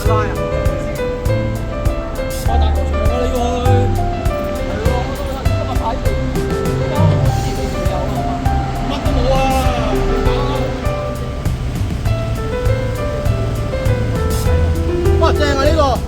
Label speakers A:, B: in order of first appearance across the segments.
A: 哇，正啊呢個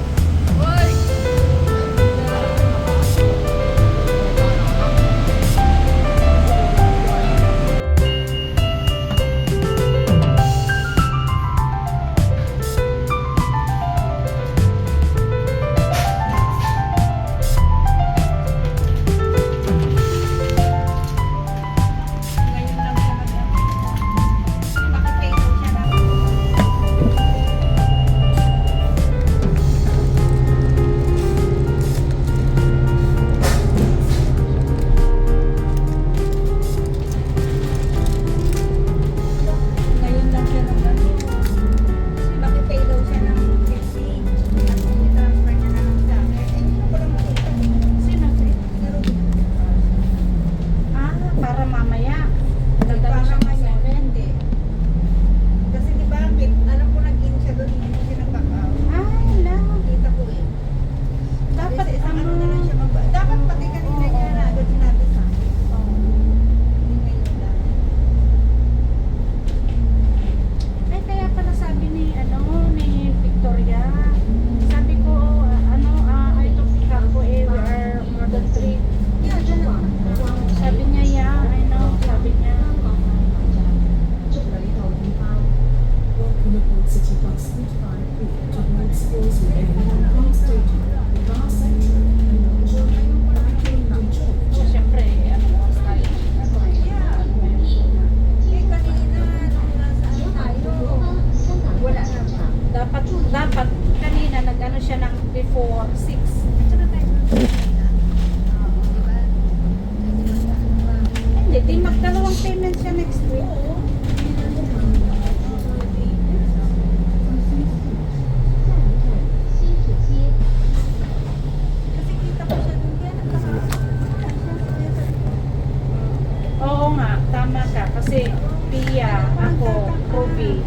A: ！Dapat
B: kanina nag-ano siya ng before 6. Hindi, di magdalawang payment siya next week. Kasi kita ko siya dun yan. Oo nga, tama ka. Kasi Pia, ako, Ruby.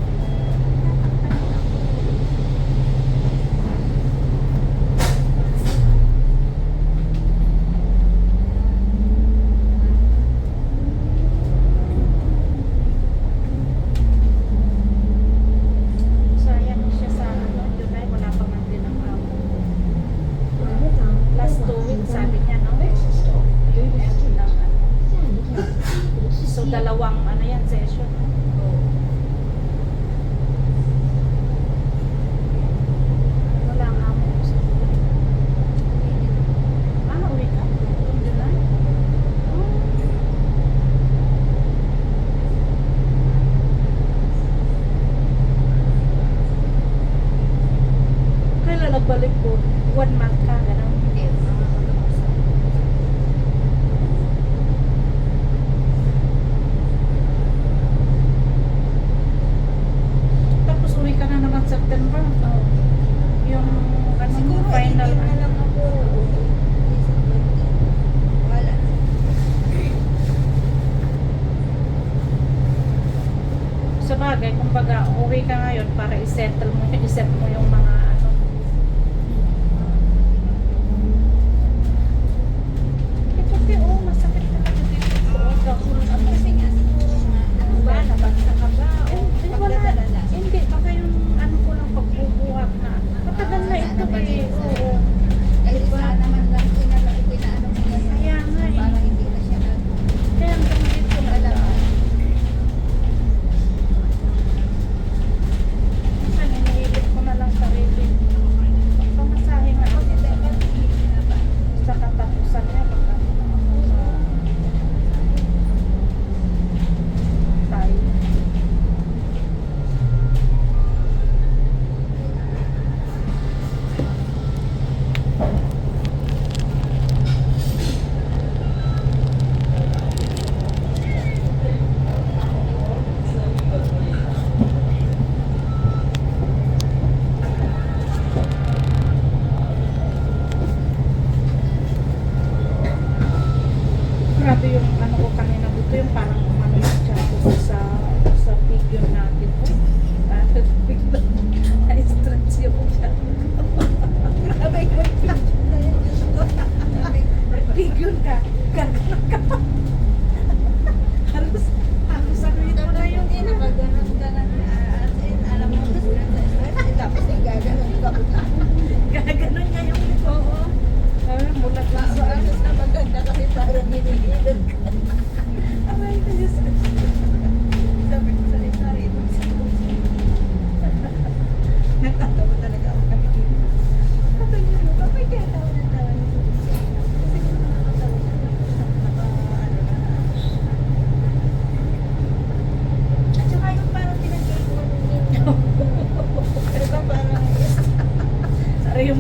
B: So, dalawang ano yan, session. Wala nga mo. Uwi ka? July? Kailan nagbalik ko? 1 month ka, gano'n? September, yung siguro final na lang ako. Wala. Sa bagay, kumbaga, uwi ka ngayon para iset mo yung mga ano. Ito po, masakit talaga dito. Kasi nga siguro nga, ano ba, nabasa ka ba? Hindi, baka yung ano ko lang pagbubuhat na. Matagal na ito eh. Oo.
C: Ay, sana naman lang pinaano mo yan.
B: Kaya nga eh.
C: Para hindi na siya
B: Kaya ang gamit ko na lang. Minsan, inihilit ko na lang sarili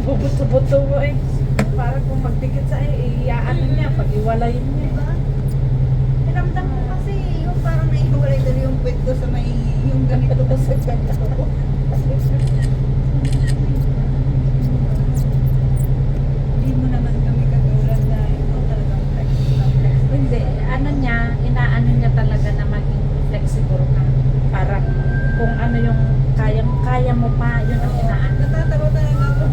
B: bubuto-buto mo eh. Parang kung magdikit sa iyaan niya, pag-iwalayin niya.
C: Diba? Niramdam ko kasi yung parang naihiwalay doon yung puwet ko sa may yung ganito ko sa ganito ko. Hindi mo naman kami katulad na ito talagang flex.
B: Hindi, ano niya, inaano niya talaga na maging flexible ka. Parang kung ano yung kaya mo pa, yun ang inaano.
C: Natatawa talaga ako.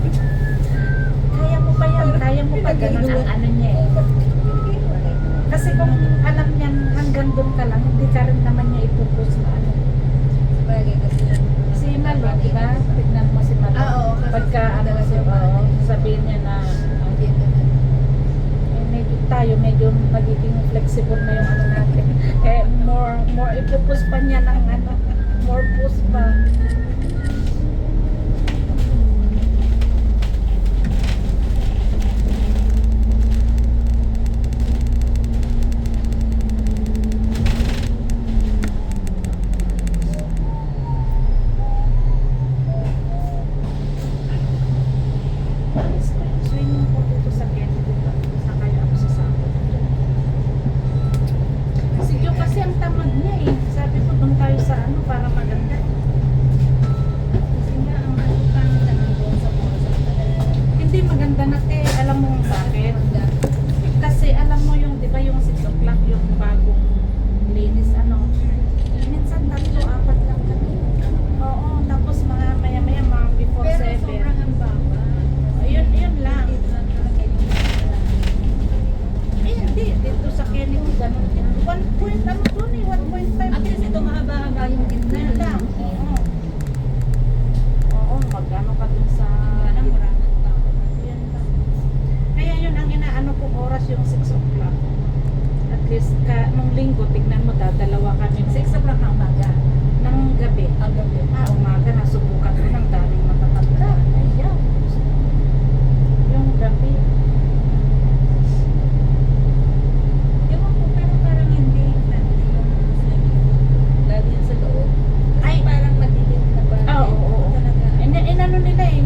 B: Kaya mo pa yan, kaya mo pa, ganun ang ano niya eh. Kasi kung alam niyan hanggang doon ka lang, hindi ka rin naman niya ipupus na ano.
C: Sabagay kasi
B: Si Malo, di ba? Tignan mo si Malo.
C: Oo.
B: Pagka ano si Malo, sabihin niya na medyo tayo, medyo magiging flexible na yung ano natin. Kaya more ipupus pa niya ng ano, more push pa. Swimming po dito sa Kennedy pa. Sa kaya ako sa Sabot. Si Jo kasi ang tamad niya eh. Sabi ko doon tayo sa ano para maganda.
C: Kasi nga ang matukan naman doon sa mga sa
B: Hindi maganda na te. Alam mo kung bakit? Kasi alam mo yung, di ba yung 6 o'clock yung bagong linis ano. Minsan 3-4 lang kami. Oo, tapos mga maya-maya mga before
C: Pero
B: 7.
C: sobrang ang baba.
B: Yun lang.
C: Dito lang talaga yung
B: Eh, hindi. Dito sa Kennedy, ganun din. 1 point, ano doon eh, 1.5.
C: At least ito mahaba-haba yung gitna.
B: Yun lang. Oo. Oo, mag-ano ka dun sa...
C: Parang maraming tao.
B: Yun lang. Kaya yun ang inaano kong oras yung 6 o'clock. At least, nung linggo, tignan mo, dadalawa kami.
C: 6 o'clock ng umaga.
B: Ng gabi.
C: Ang gabi.
B: Umaga, nasubukan ko ng daming matatanda. Ayaw. Yung gabi.
C: Ewan ko, pero parang hindi friendly yung swimming pool. Lalo yun sa loob. Kasi
B: Ay.
C: parang madilim na ba?
B: Oo.
C: Talaga.
B: Inano nila eh,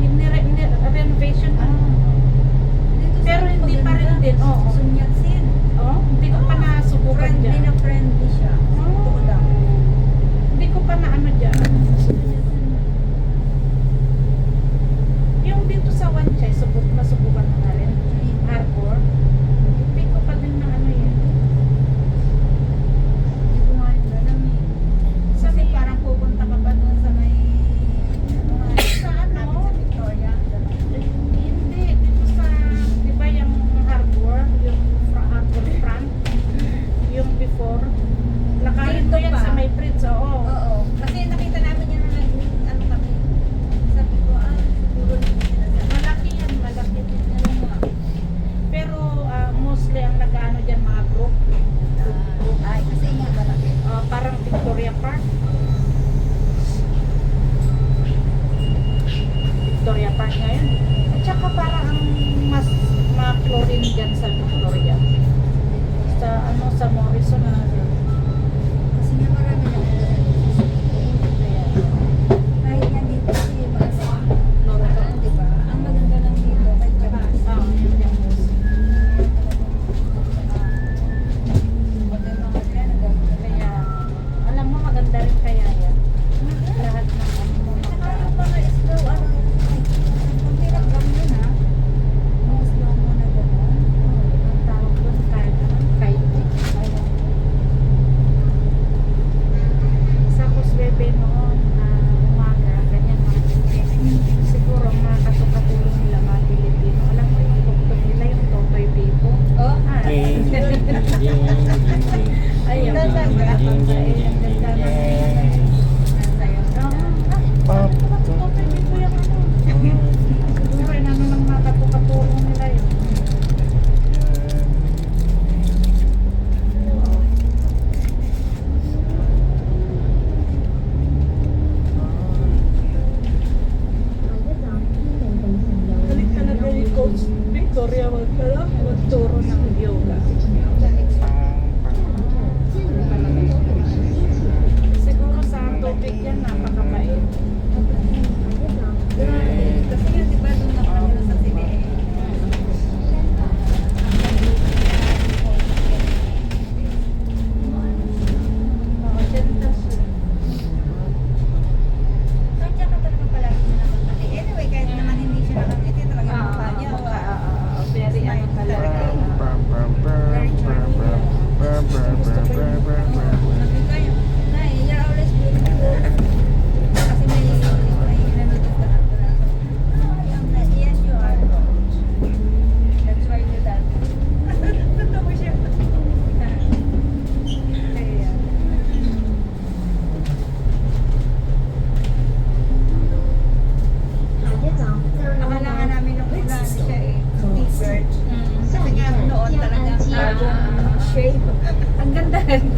B: renovation.
C: Dito sa
B: Pero hindi pa rin din, oo.
C: Sunyatsin.
B: Oh, hindi ko pa nasubukan
C: Friendly
B: dyan.
C: na friendly siya.
B: Oh.
C: Totoo lang.
B: Hindi ko pa na ano dyan. Yung dito sa Wanchay, nasubukan mo na rin. Harbor. Hindi ko pa din na ano yun.
C: Hindi ko nga yung alam eh. Kasi parang pupunta ka pa doon sa may ano nga,
B: Sa ano?
C: namin sa Victoria.
B: Hindi, dito sa, di ba yung harbor, yung harbor front, yung before, lakarin mo
C: Dito
B: yan
C: pa?
B: sa may bridge, oo.
C: Oo. Kasi nakita namin yan na ano kami. Sabi ko, siguro hindi sila sa
B: Malaki yan, malaki din yan. Pero mostly ang nag-ano dyan, mga group.
C: ay, kasi nga malaki.
B: Parang Victoria Park. Victoria Park ngayon. At saka parang ang mas ma-chlorine dyan sa Victoria. Sa ano, sa Morrison.
C: Kasi nga marami na
B: Kaya,
C: kahit nga dito kasi mas di ba? Ang maganda lang dito kay Jamas.
B: yun yung
C: Pag ang mga yan, nagagawin.
B: Kaya, alam mo, maganda rin kaya yan. Lahat ng ano mo.
C: Saka yung mga slow, ang hirap lang yun ha. Yung slow mo na gano'n.
B: Ang tawag doon, kahit ano, kite.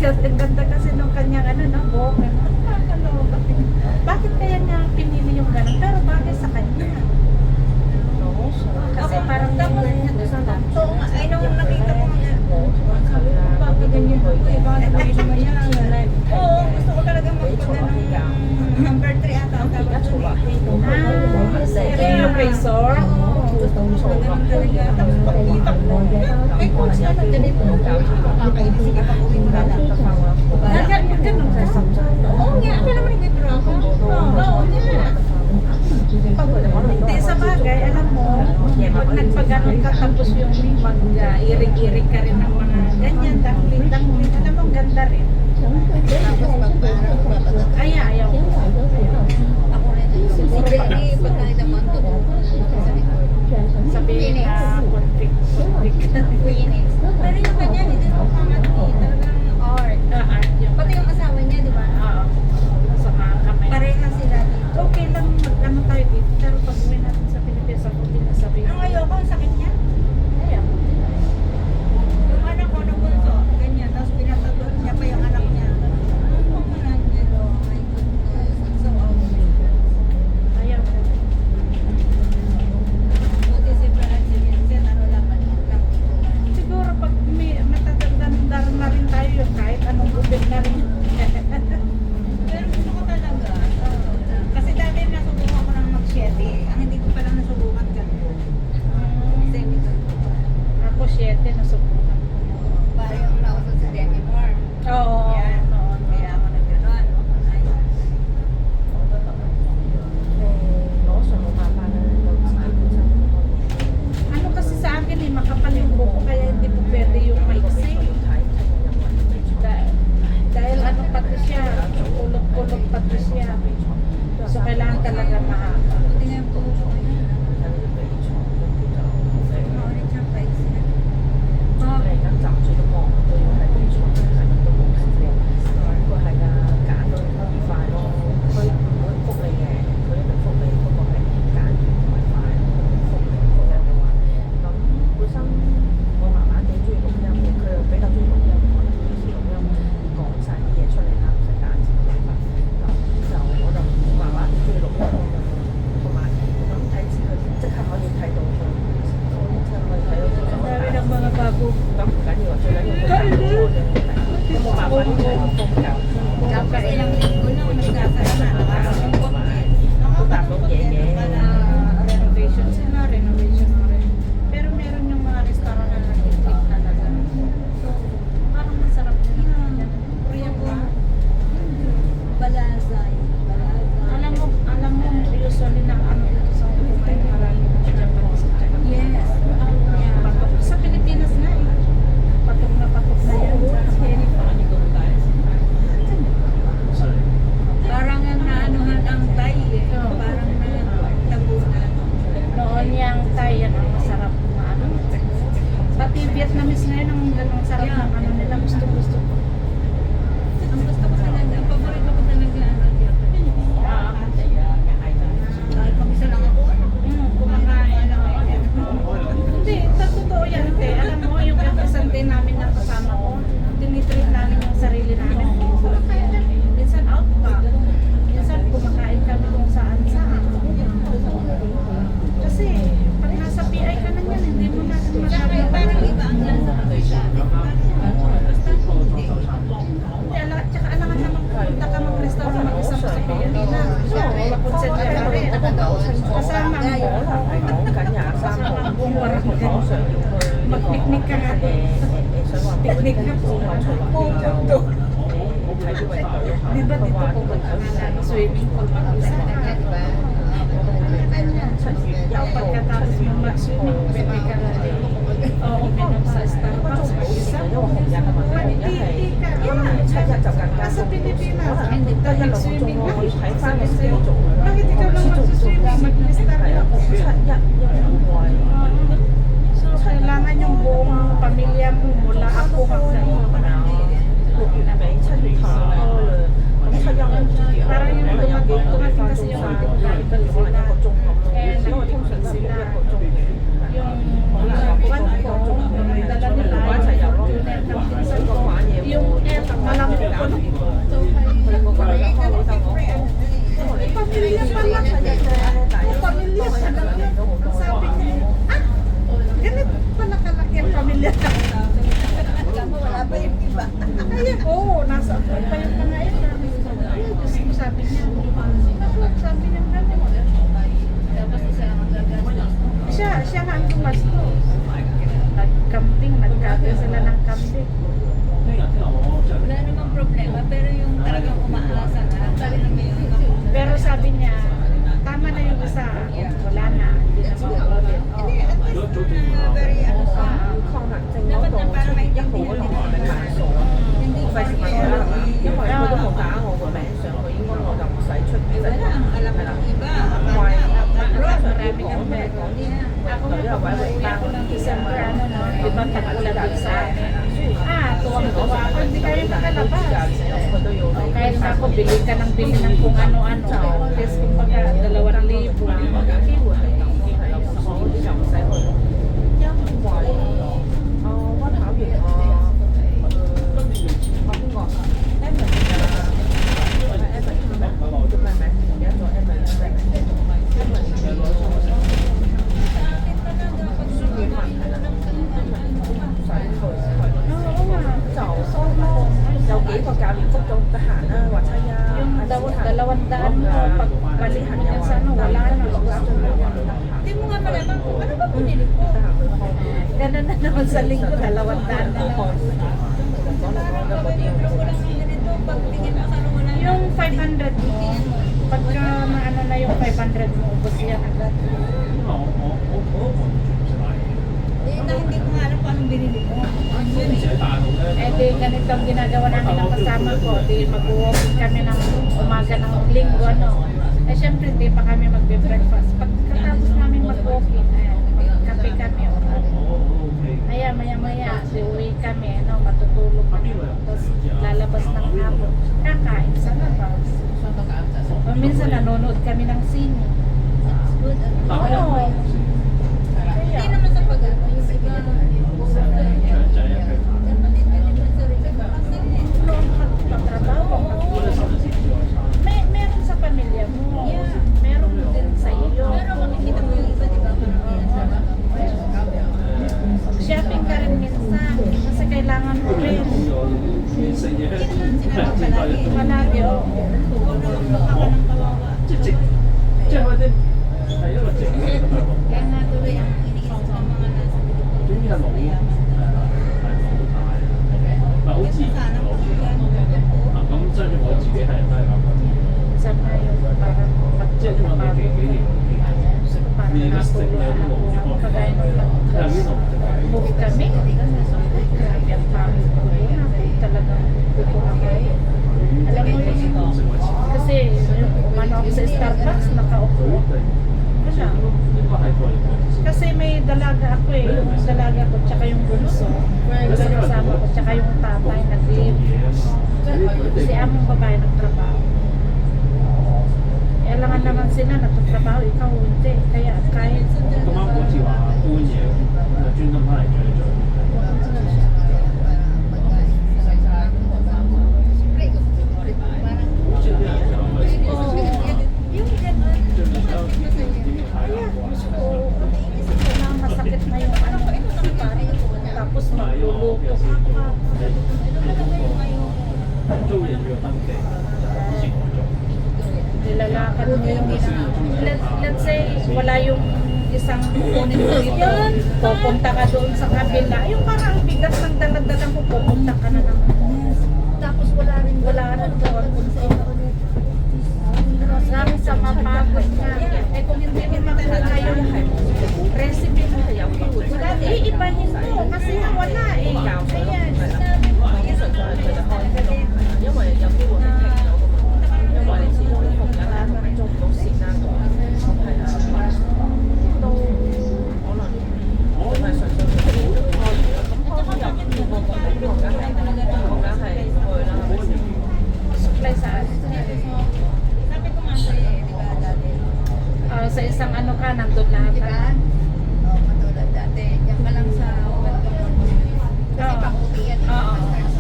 B: ang ganda kasi nung kanyang ano, no, buhok. Nakakaloka. Bakit kaya niya pinili yung ganun? Pero bagay sa kanya. Kasi parang
C: tapos,
B: sa
C: oo nga, ay nung nakita ko nga, sabi ko, bakit ganyan ako eh, bakit ganyan naman yan? Oo, gusto ko talaga magpagano ng number 3 ata ang tawag doon eh.
B: Ito yung razor.
C: Oo, gusto ko magpagano talaga. Tapos pagkita ko, ay kung siya na ganito, nakakainis, sige pa uwi mo na lang.
B: Ganun ka?
C: Oo nga, ako naman yung bibro ako. Oo, nga.
B: Hindi, sa bagay, alam mo, pag nagpaganon ka tapos yung mag-irig-irig ka rin ng mga ganyan, dangling-dangling, alam mo, ang ganda rin.
C: Tapos pagparang papagat.
B: Ay, ayaw ko.
C: Ako rin. Si Jenny, pag nakita mo ang totoo,
B: Sabihin na, convict.
C: Phoenix. Pero yung kanya, hindi mo pangat eh. Talagang art.
B: Art yung.
C: Pati yung asawa niya, di ba?
B: Oo. Sa mga kamay.
C: Pareha sila dito.
B: Okay lang, mag-ano tayo dito. Pero pag uwi natin sa Pilipinas, ako pinasabihin.
C: Ang ayoko, ang sakit niya.
B: Ayaw.
C: Yung anak ko, nung bunso, ganyan. Tapos pinatagod niya pa yung anak niya. Ano mo na niya, oh my goodness. It's so ugly.
B: Ayaw ko.
C: Buti si Brad, si Vincent, ano lang, maliit lang dito.
B: Siguro pag may matatandaan na rin tayo, kahit anong gubit na rin.
C: Pero gusto ko talaga. Kasi dati nasubukan ko ng mag-shetty. Ang hindi ko palang nasubukan ganito. Semi-ganito.
B: Ako 7 nasubukan.
C: Parang yung nausap si Demi Moore.
B: Oo.
C: Yan.
B: Oo.
C: Kaya ako nag-ganon. Ay,
B: Ano kasi sa akin eh, makapal yung buko kaya hindi po pwede yung maiksi. Dahil ano pati siya, kulog-kulog pati siya. So kailangan talaga mahaba.
C: buti nga yung buhok ko yun. Maulit siyang paiksi.
B: Marami ng mga bago.
C: Tapos ilang linggo lang nagsasara na. Nakakatakot din pala.
B: Renovation sila, renovation na rin. Pero meron yung mga restaurant na nag-click talaga. So, parang masarap din naman yan. Korean ba?
C: Balazay.
B: Alam mo, usually na ano dito sa Dubai, maraming Japanese at saka
C: Yes.
B: patok. Sa Pilipinas na eh. Patok na yan.
C: Parang ang naanuhan ang Thai eh. Parang nagtabunan.
B: Noon yung Thai, yan ang masarap na ano. Pati Vietnamese ngayon ang ganong sarap ng ano nila. Gusto-gusto ko.
C: Ang gusto ko talaga, ang paborito ko talaga ano Japanese. Kahit mag-isa lang ako,
B: Kumakain ako. Hindi, sa totoo yan, te. Alam mo, yung kasante namin na kasama ko, tinitreat namin yung sarili namin. Kumakain kami. Minsan out pa. Minsan kumakain kami kung saan saan. Kasi, pag nasa PI ka na yan, hindi mo na
C: tsaka parang iba ang lasa kasi siya. Basta hindi.
B: Tsaka alangan naman pupunta ka mag-restaurant mag-isa mo sa Pilipinas. Makonsentrate ka rin. Kasama mo. Kasama ang buong barangay. Mag-picnic ka nga. Picnic na po. Pupunto. Di ba dito pupunta ka na swimming pool mag-isa? Pagkatapos mo mag-swimming, pwede ka na rin. Oo, uminom sa Starbucks mag-isa. Hindi ka. Sa Pilipinas, dahil swimming na. Sabi sa'yo, bakit ikaw lang mag-swimming? Mag-Starbucks. So, kailangan yung buong pamilya mo mula ako hanggang parang yung dumating kasi yung ibang sila. Kaya nagtipid sila. malamig ang weather. Ako nga, pag umuwi ako ng December, ano no, di ba tag-ulan din sa amin. Tuwang-tuwa ako, hindi kami makalabas. O, kahit na ako, bili ka ng bili ng kung ano-ano. Kasi kumbaga, 2,000. Yung 200 mo, pag balihan niya sa ano, wala na.
C: Hindi mo nga malamang kung ano ba pinili ko.
B: Ganun na naman sa linggo, 200 na lang.
C: Parang gawin yung ko lang ng ganito, pag tingin mo sa wala na.
B: Yung 500 mo, pagka maano na yung 500 mo, ubos yan agad.
C: Hindi ko nga alam kung anong binili ko.
B: Eh di ganito ang ginagawa namin ng kasama ko. Di mag-walking kami ng umaga ng linggo, ano. Eh syempre hindi pa kami magbe-breakfast. Pagkatapos namin mag-walking, magkape kami. Maya, di uwi kami, ano, matutulog kami. Tapos lalabas ng hapon. Kakain sa labas. O minsan nanonood kami ng sine.
C: Good.
B: Oo.
C: Hindi naman sa pag-ano, yung iba. Dapat din naman sa rin. Kasi
B: Pagtrabaho. Meron sa pamilya mo. Meron din sa iyo.
C: pero makikita mo yung iba, di ba?
B: Shopping ka rin minsan. Kasi kailangan mo rin.
C: Hindi naman sinabi palagi.
B: Palagi, oo.
C: Huwag naman baka ka ng kawawa.
B: Kaya nga
C: Tuloy ang iniisip ng mga nasa Pilipinas. Mayaman. Kasi sana kung yan,
B: minsan na yung parang pagtrabaho. Parang natulog ako. Kagaya nung movie kami. Grabe ang pagod ko doon. Ako talagang gusto ako. Alam mo yun, kasi yung umano ako sa Starbucks, nakaupo. Wala. Kasi may dalaga ako eh. Yung dalaga ko, tsaka yung bunso. Kasi kasama ko, tsaka yung tatay nag-leave. Si among babae nagtrabaho. Eh, alangan naman sila nagtatrabaho, ikaw hindi. Kaya kahit masakit na yung ano, tapos magluluto ka. Nilalakad mo yung let's say wala yung isang kukunin mo dito, pupunta ka doon sa kabila, yung parang bigat ng dalag-dalang mo, pupunta ka na naman.
C: Tapos wala rin
B: doon. Sabi sa mapagod ka. Eh kung hindi mo makita yung recipe mo, iibahin mo kasi nga wala eh. Ayan.
C: sinabi mo, yes,
B: Supply sa
C: sabi ko nga sa'yo eh, di ba dati?
B: sa isang ano ka, nandun lahat.
C: Di ba? Oo, matulad dati. Diyan ka lang sa welcome mo. Kasi
B: Oo.
C: pakuti yan.
B: Oo.
C: Ngayon,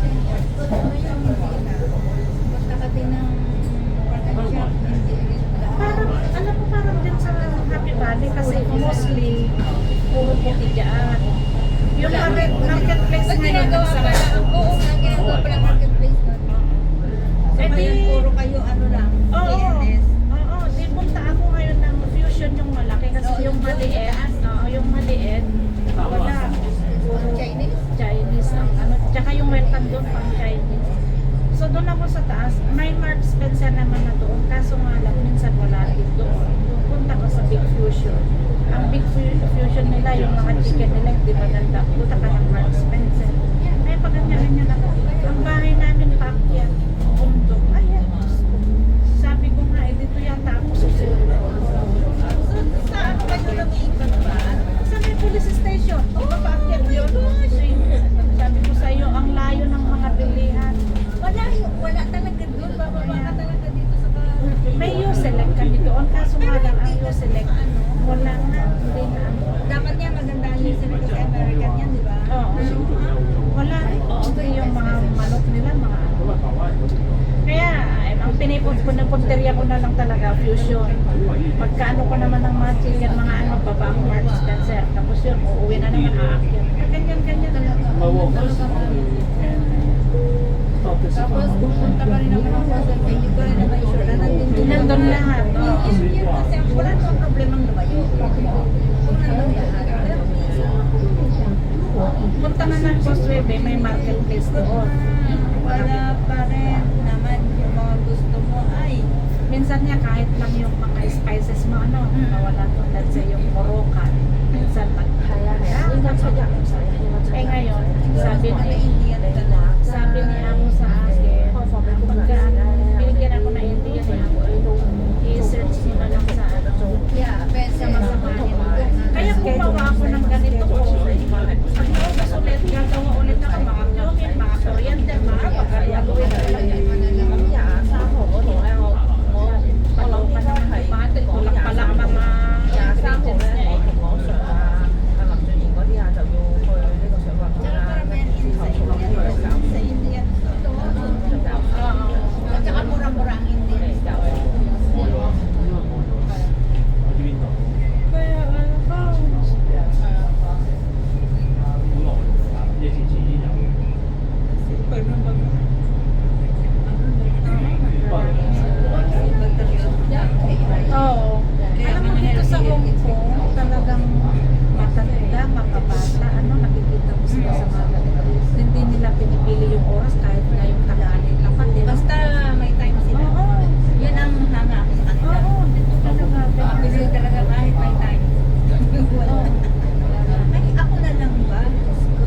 C: hindi na. Punta ka din ng organ shop, hindi rin lahat.
B: Parang, alam mo, parang din sa Happy Valley kasi mostly puro puti dyan. Yung marketplace
C: Ba't
B: ngayon,
C: ginagawa pa
B: nagsara.
C: lang? Oo, nga ginagawa pa lang marketplace doon. So
B: Eh,
C: ngayon,
B: di-
C: puro kayo ano lang,
B: Oo.
C: PNS.
B: Oo, di punta ako ngayon ng Fusion yung malaki kasi yung maliit, yung maliit, wala. Puro
C: Chinese?
B: Chinese ang ano, tsaka yung welcome doon pang Chinese. So doon ako sa taas, may Mark Spencer naman na doon, kaso nga lang minsan wala din doon. Punta ko sa Big Fusion. Ang Big Fusion nila, yung mga chicken nila, hindi maganda. Punta ka ng Mark Spencer. Ay, pag-ganyan ako. Ang bahay namin, paakyat. Bundok. Ayan, Diyos ko. Sabi ko nga, dito yata ako susunod.
C: So, sa ano ba
B: na lang talaga, fusion. Pagkaano ko naman ng mga chicken, mga ano, baba ang Marks Spencer. Tapos yun, uuwi na naman aakyat. Ganyan talaga.
C: Tapos pupunta ka rin naman ng hotel, kaya hindi ko rin naman sure na
B: Nandun lahat.
C: Yun kasi wala namang problemang lumayo. Kung nandun lahat. Pero
B: Punta na ng Coswebe, may marketplace doon.
C: wala pa rin naman yung mga gusto mo ay
B: Minsan niya kahit lang yung mga spices mo, ano, nawala to. Let's say yung Moroccan. Minsan eh ngayon, sabi
C: mga
B: ni
C: Indian talaga.
B: sabi ni Amo sa akin, pagka binigyan ako na Indian eh, i-search mo na lang sa ano,
C: Yeah, pwede
B: sa masamahin. Kaya gumawa ako ng ganito ko. Pag naubos ulit, gagawa ulit ako mga cumin, mga coriander, mga pagkagaluin talaga. Palaw pa naman yung bate, kulang pala ang mga ingredients niya eh.
C: Tsaka karamihan sa Indian.
B: Oo.
C: At saka mura-mura ang Indian.
B: Kaya ano ba? Oo. Alam mo dito sa Hong Kong, talagang matanda, makabata, ano, nakikita mo sila sa mga ganito. Hindi nila pinipili yung oras kahit nga yung tanghali. Dapat, di ba?
C: Basta may time sila.
B: Oo.
C: Yun ang hanga ako sa kanila.
B: Oo, dito talaga.
C: Pili talaga kahit may time.
B: Oo.
C: Ay, ako na lang ba? Diyos ko.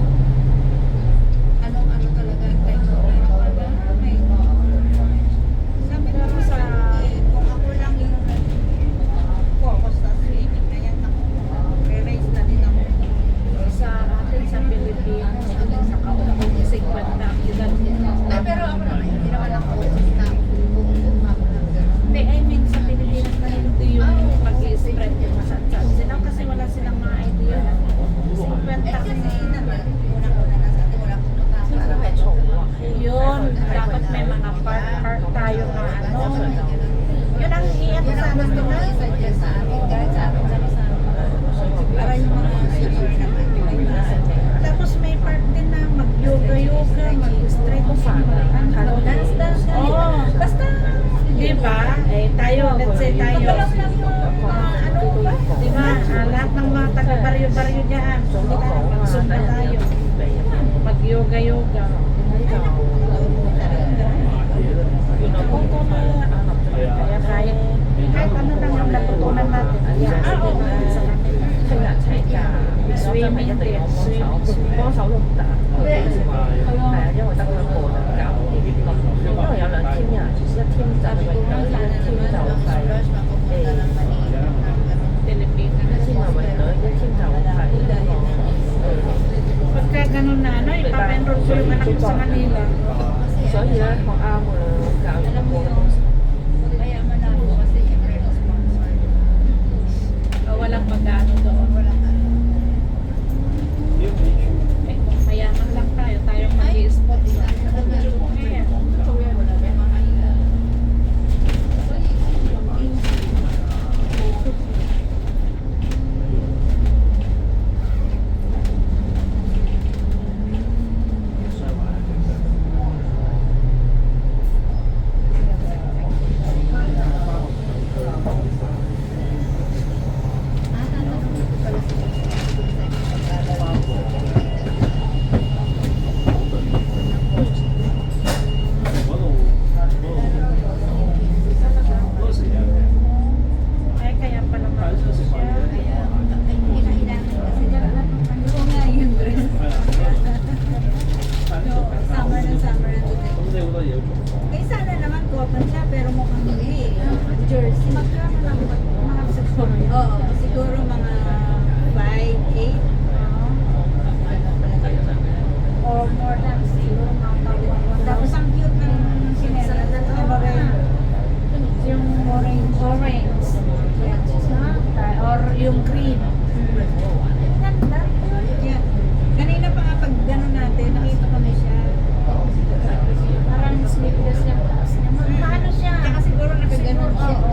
C: Anong ano talaga ang time ko? Meron ka ba? May... Sabi ko
B: Pero sa...
C: kung ako lang yung focus sa swimming na yan, ako, re-raise na din ako.
B: Sa atin sa Pilipinas, sa kaunong 50 ang edad.
C: Ay, pero ako naman, hindi naman ako focus na buong ako lang gano'n.
B: Hindi, I mean sa Pilipinas na hindi yung pag-i-spread yung masansat. Sila kasi wala silang mga idea. 50
C: Eh, kasi naman, unang-una na sa atin, wala akong makakala.
B: yun, dapat may mga part tayo na ano. Yun ang iyan sa amin
C: Gusto ko
B: nila.
C: i-suggest sa amin, kahit sa amin, sama-sama. Para yung mga senior naman, may message.
B: Tapos may part din na mag-yoga-yoga, mag-stretch, ano, dance. Oo.
C: Basta,
B: Di ba? Eh, tayo, let's say tayo.
C: pagkalam lang yung ano ba?
B: Di ba? Lahat ng mga taga-baryo-baryo dyan. Magsumba tayo. Mag-yoga-yoga. Kaya kahit ano lang yung natutunan natin. Oo. Sa kanila. Swimming din. Swimming.
A: 幫手都唔得，係啊，因為得佢一個就搞唔掂，因為有兩 team 人，其實一 team 就係泳隊，一 team 就係
B: Pilipinas.
A: 一 team 係泳隊，一 team 就係呢個
B: Pagka ganun na, ano, ipapenroll ko yung anak ko sa Manila.
A: 所以咧學啱㗎啦，搞呢
C: Alam mo
A: 個
C: yun, kaya manalo kasi siyempre yung sponsor.
B: Walang pag-ano doon.
C: Wala ka.
B: Eh, kung mayaman lang tayo, tayong mag-i-spot. Ayan. Ay, kaya pala mahal siya.
C: Summer na today. Eh, sana naman cotton siya, pero mukhang hindi. Jersey. Magkano lang ba? Mga siguro. Oo, siguro mga 5, 8.
B: Or more than zero,
C: Tapos ang cute ng sinelas. Ano ba rin?
B: yung orange. Or yung green. Ganda.
C: Yeah. Kanina pa nga pag gano'n natin, nakita kami siya.
B: Parang sleeveless yung taas niya. Ano siya?
C: Tsaka siguro nakaganon siya.
B: Oo.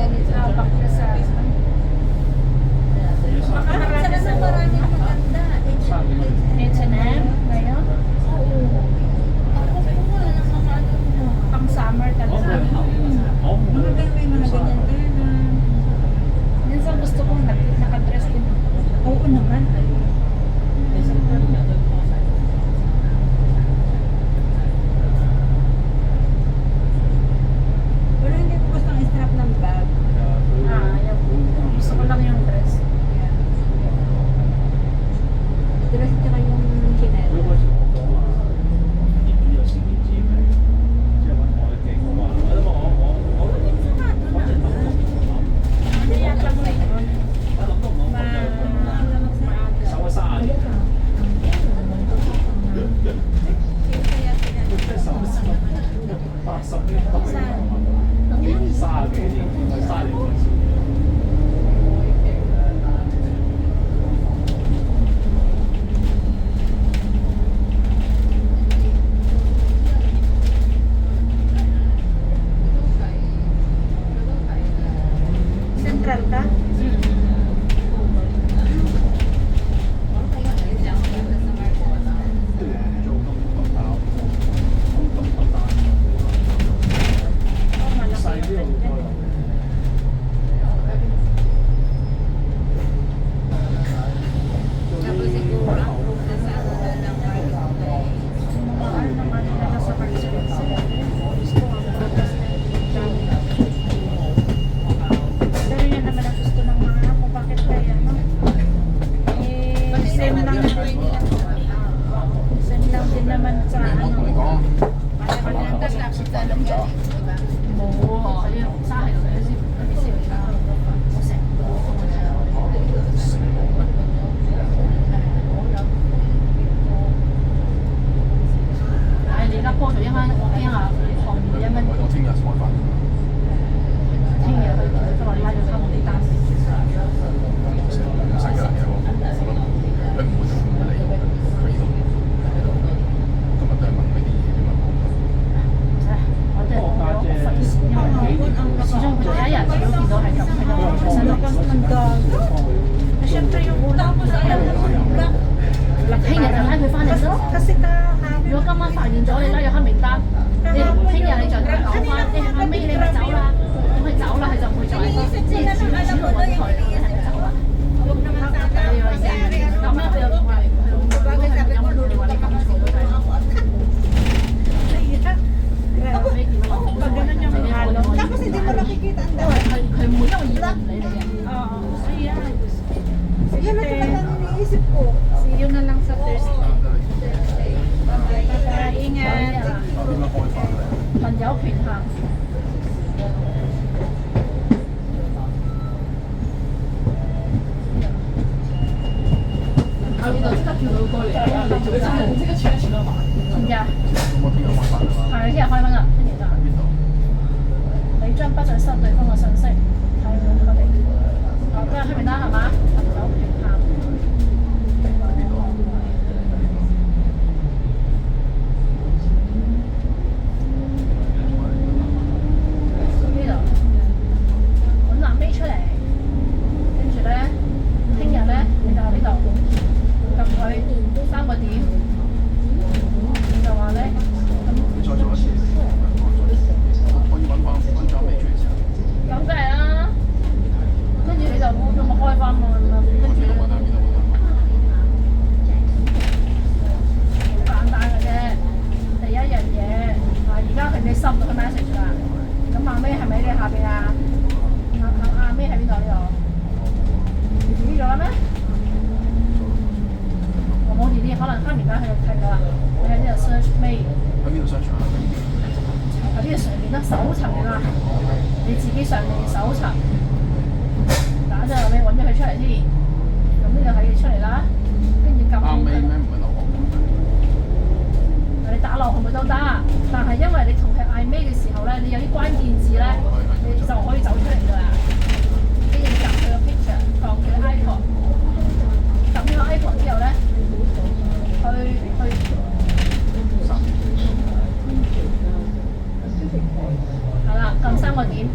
B: gago. Siyempre yung tapos alam mo black.
D: 聽日就拉佢翻嚟咯。
B: Kasi kahapon.
D: 如果今晚發現咗你拉咗黑名單，你聽日你就同佢講翻，誒後尾你咪走啦，咁佢走啦，佢就唔會再即係主動揾佢，你係咪走啦？
C: Huwag naman sana.
D: 你話成咁樣佢又唔係佢有冇你話你咁做都係。
B: Pag ganun yung halo.
C: Tapos hindi mo nakikita ang dami.
D: 佢唔會因為以為唔理你嘅。
B: Oo. Ayan.
C: Yan ang talagang iniisip ko.
B: See you na lang sa Thursday. Bye-bye. Ingat.
D: 朋友權限。啊！呢度即刻叫佢過嚟，你做真係即刻傳到埋。點解？係聽日開分啦，聽日就。你將不准收對方嘅信息，睇我哋。哦，今日黑名單係嘛？朋友權限。呢度揾藍尾出嚟，跟住咧，聽日咧你就喺呢度撳佢3個點，就話咧咁。咁梗係啦，跟住你就咁咪開翻嘛，跟住好簡單嘅啫。第一樣嘢而家佢哋收唔到佢 message 啦，咁阿尾係咪喺你下邊啊？阿尾喺邊度呢度？你 delete 咗啦咩？我冇 delete，可能黑名單喺度睇到啦。你喺呢度 search 尾。喺邊度 search 啊？喺呢度上面啦，搜尋嚟啦。你自己上面搜尋，打咗後尾揾咗佢出嚟先，咁呢就喺你出嚟啦，跟住撳佢。你打落去咪都得，但係因為你同佢嗌尾嘅時候咧，你有啲關鍵字咧，你就可以走出嚟㗎啦。跟住撳佢個 picture，撳佢個 icon，撳咗個 icon 之後咧，係啦，撳3個點。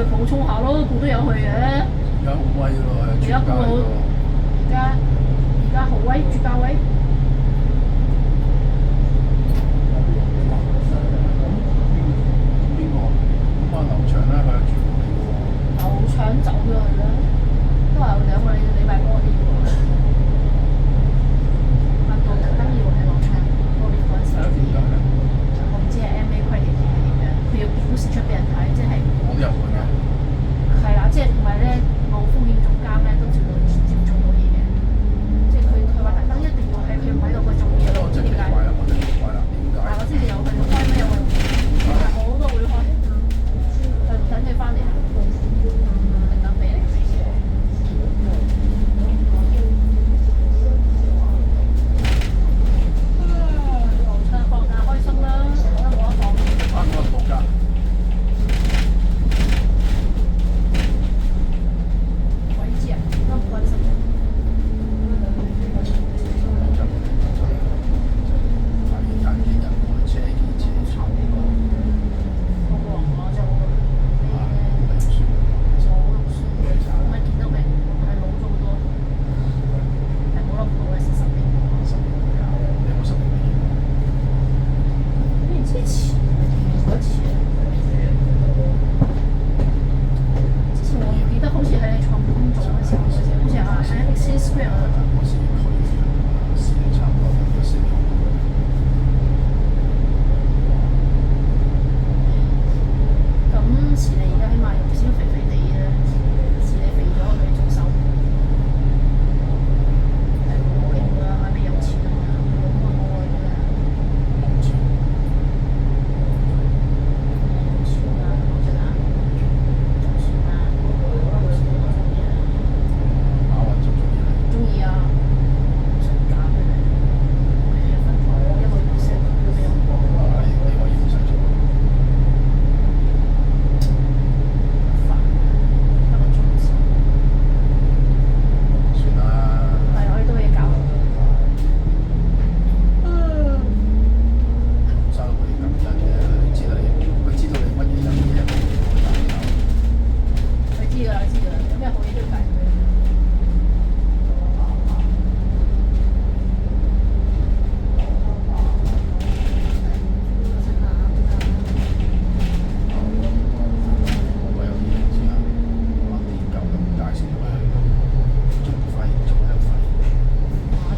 D: 去補充下咯，估都有去嘅。
E: 而家好威咯，
D: 而家估好，而家好威，朱家威。
E: 邊個？咁啊，劉翔咧，佢係住過嚟喎。
D: 劉翔走咗去啦，都係2個禮拜多啲喎。運動特登要喺落場多啲嗰陣時。
E: 點解咧？
D: 我唔知係 MA 規定定係點樣，佢要表示出俾人睇，即係。
E: 我都入去嘅。
D: 係啦，即係同埋咧，冇風險總監咧都照做到嘢嘅，即係佢話特登一定要喺佢唔喺度佢做嘢，唔知點解。
E: 我真係奇怪啦，點解？
D: 但我之前有去開咩有去，我都會開，就等佢翻嚟，等俾你。劉翔放假開心啦，我都冇得放。
E: 我放假。
D: 鬼知啊，都唔關心嘅。
E: 眼見人我車見車炒嗰個。
D: 好忙啊，真係好忙。冇讀書，我係見得明，係老咗好多，係冇諗到嘅事實嚟。
E: 你有冇10年未見過？
D: 之前嗰次，之前我記得好似喺你創工做嗰時候，好似係喺 Excel Square 嗰度。
E: 嗰時佢時間差唔多同4年。
D: 咁時你而家起碼有少少肥肥地啦，時你肥咗佢仲瘦，係好勁㗎，係咪有錢啊嘛？冇乜我㗎。
E: 冇錢。
D: 有錢啊，我覺得，有錢啊，有錢我中意啊。
E: 馬雲就中意你。
D: 中意啊，想搞嘅咧，我分房1個月先都俾我。
E: 你可以唔使做。
D: 煩，1個鐘先。
E: 算啦。
D: 係，我哋都嘢搞。
E: 生會咁樣嘅，佢知道你乜嘢有乜嘢。
D: 佢知㗎啦，知㗎啦，有咩好嘢都要介紹佢。
E: 我有啲唔知啊，我點夠咁介紹佢去仲廢，仲喺度廢。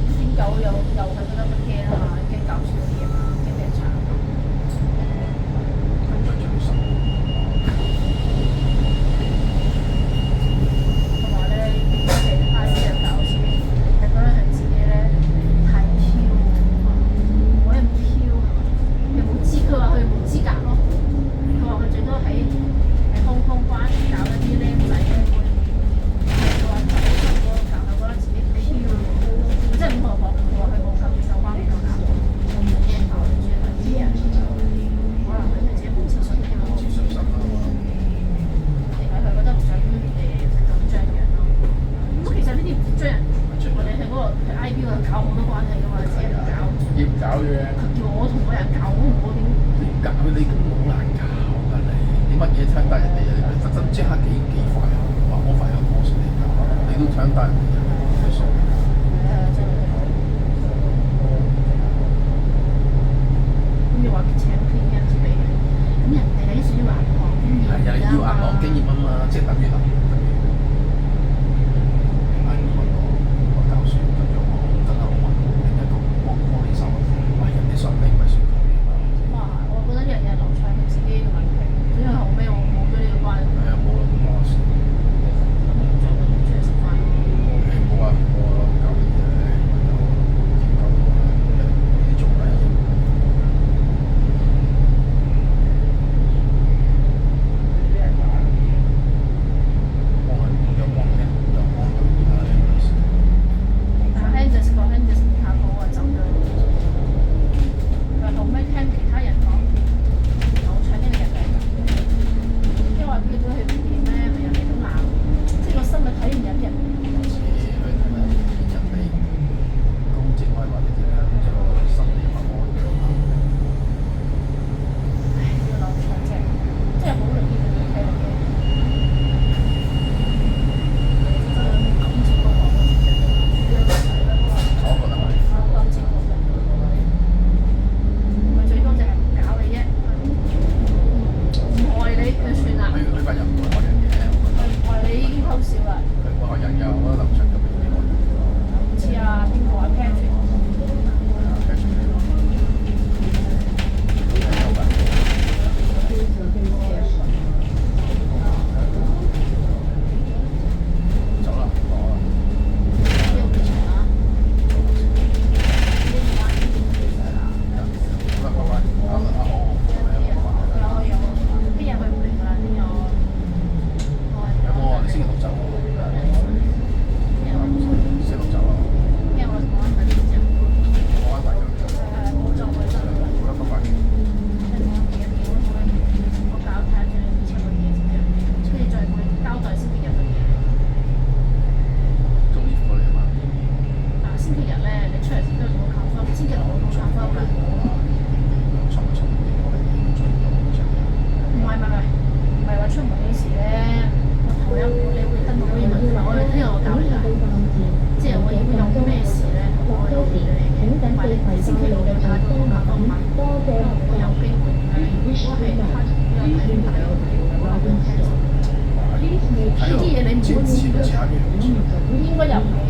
D: 癲狗又係覺得乜驚啊嘛，驚搞笑啲嘢嘛，驚俾人炒。
E: 咁樣最深。
D: 同埋咧，佢哋 I C 又搞笑，係覺得係自己咧太飄啊，我又冇飄係嘛，又冇資，佢話佢冇資格咯。佢話佢最多喺空關搞一啲僆仔嘅會，佢話走咁多搞，佢覺得自己飄，佢真係唔同我講，佢話佢冇咁受關唔夠膽，我冇驚搞住啲人，可能佢自己冇自信添咯。
E: 自信心啦。
D: 定係佢覺得唔想咁張揚咯。咁其實呢啲唔張揚，我哋喺嗰個喺 IB 嗰度搞好多關係㗎嘛，自己唔搞。
E: 要唔搞嘅。
D: 佢叫我同個人搞，我點？
E: 你唔搞你咁好難搞㗎你，你乜嘢搶得人哋啊？你特登即刻幾快啊！話我快有多少你搞，你都搶得人哋啊！你傻嘅。
D: 真係。咁你話請偏嘅唔知俾佢，咁人哋喺屬於銀行經驗
E: 係啊，你要銀行經驗啊嘛，即係等於銀行我教書，跟住我真係我另一個幫你手，喂人哋信你咪算佢啊嘛。
D: 哇！我覺得呢樣嘢係劉翔佢自己嘅問題，所以後尾我冇咗呢個關係。
E: 係啊，冇啦，唔關我事。
D: 咁唔再跟住出嚟食飯。
E: 誒冇啊，冇啊，搞呢啲嘢，天狗多啦，呢啲做乜嘢？
D: 咧，我頭一你會登到可以問佢，我哋聽日我教你啦。即係我要有咩事咧，我有嘢嚟嘅，或者星期六要睇嗰個甲方版，我有機會嘅。如果係他要睇唔睇我會 cancel。呢啲嘢你唔會知㗎，應該又唔會。